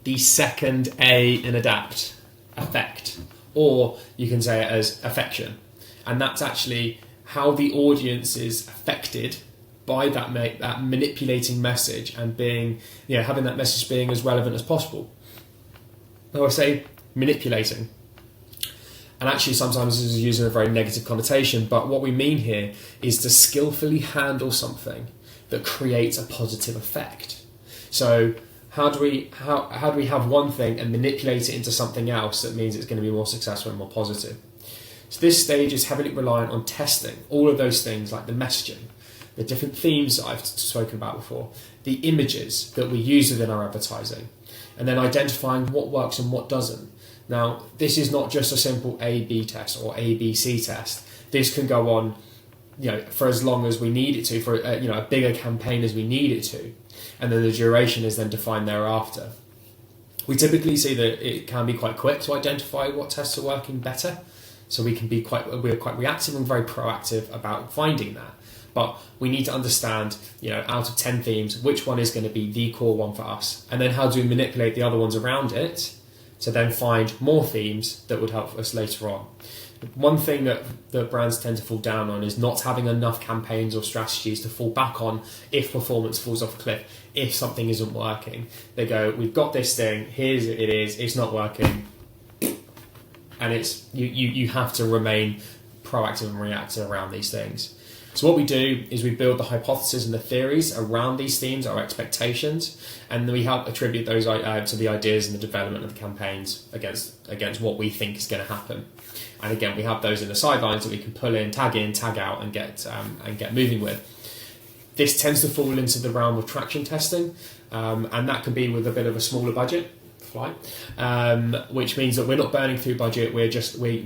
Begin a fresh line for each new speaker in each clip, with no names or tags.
the second A in ADAPT, affect, or you can say it as affection. And that's actually how the audience is affected by that manipulating message and being, having that message being as relevant as possible. Now I say manipulating, and actually sometimes this is using a very negative connotation, but what we mean here is to skillfully handle something that creates a positive effect. So how do we have one thing and manipulate it into something else that means it's going to be more successful and more positive? So this stage is heavily reliant on testing all of those things, like the messaging, the different themes that I've spoken about before, the images that we use within our advertising, and then identifying what works and what doesn't. Now, this is not just a simple A/B test or ABC test. This can go on, for as long as we need it to, for a bigger campaign as we need it to, and then the duration is then defined thereafter. We typically see that it can be quite quick to identify what tests are working better, so we're quite reactive and very proactive about finding that. But we need to understand, out of 10 themes, which one is going to be the core one for us, and then how do we manipulate the other ones around it to then find more themes that would help us later on. One thing that brands tend to fall down on is not having enough campaigns or strategies to fall back on if performance falls off a cliff, if something isn't working. They go, we've got this thing, here's it is, it's not working. And it's you have to remain proactive and reactive around these things. So what we do is we build the hypotheses and the theories around these themes, our expectations, and then we help attribute those to the ideas and the development of the campaigns against what we think is going to happen. And again, we have those in the sidelines that we can pull in, tag out, and get moving with. This tends to fall into the realm of traction testing, and that can be with a bit of a smaller budget. Which means that we're not burning through budget, we're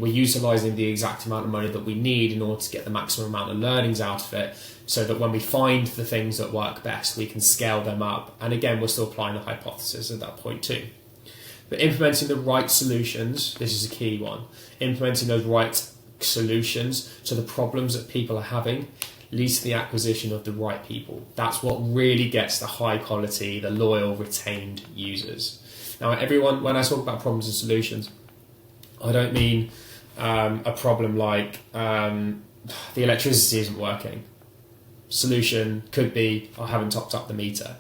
utilising the exact amount of money that we need in order to get the maximum amount of learnings out of it, so that when we find the things that work best, we can scale them up. And again, we're still applying the hypothesis at that point too. But implementing the right solutions, this is a key one. Implementing those right solutions to the problems that people are having leads to the acquisition of the right people. That's what really gets the high quality, the loyal, retained users. Now, everyone, when I talk about problems and solutions, I don't mean a problem like the electricity isn't working. Solution could be, I haven't topped up the meter.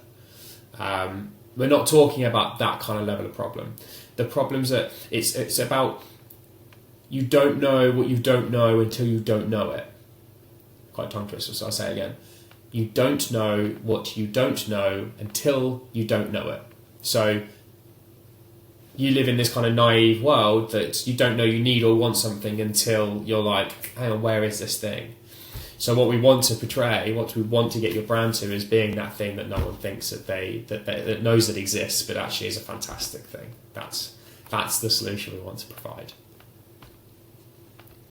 We're not talking about that kind of level of problem. The problems that it's about, you don't know what you don't know until you don't know it. Quite a tongue twister, so I'll say it again. You don't know what you don't know until you don't know it. So you live in this kind of naive world that you don't know you need or want something until you're like, hang on, where is this thing? So what we want to portray, what we want to get your brand to, is being that thing that no one thinks that knows that exists, but actually is a fantastic thing. That's the solution we want to provide.